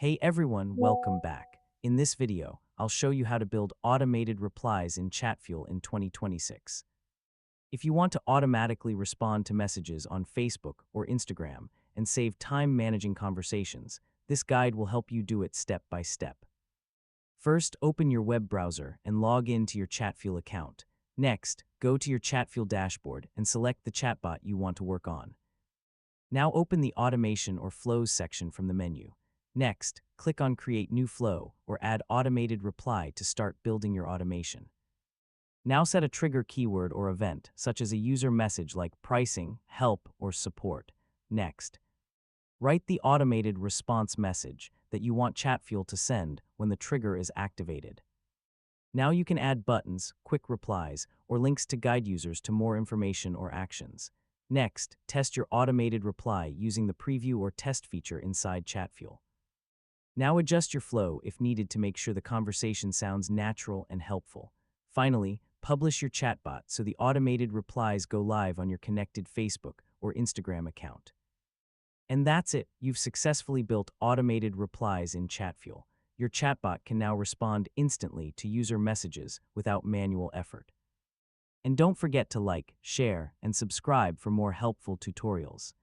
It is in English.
Hey everyone, welcome back. In this video, I'll show you how to build automated replies in Chatfuel in 2026. If you want to automatically respond to messages on Facebook or Instagram and save time managing conversations, this guide will help you do it step by step. First, open your web browser and log in to your Chatfuel account. Next, go to your Chatfuel dashboard and select the chatbot you want to work on. Now open the Automation or Flows section from the menu. Next, click on Create New Flow or Add Automated Reply to start building your automation. Now set a trigger keyword or event, such as a user message like pricing, help, or support. Next, write the automated response message that you want Chatfuel to send when the trigger is activated. Now you can add buttons, quick replies, or links to guide users to more information or actions. Next, test your automated reply using the preview or test feature inside Chatfuel. Now adjust your flow if needed to make sure the conversation sounds natural and helpful. Finally, publish your chatbot so the automated replies go live on your connected Facebook or Instagram account. And that's it. You've successfully built automated replies in Chatfuel. Your chatbot can now respond instantly to user messages without manual effort. And don't forget to like, share, and subscribe for more helpful tutorials.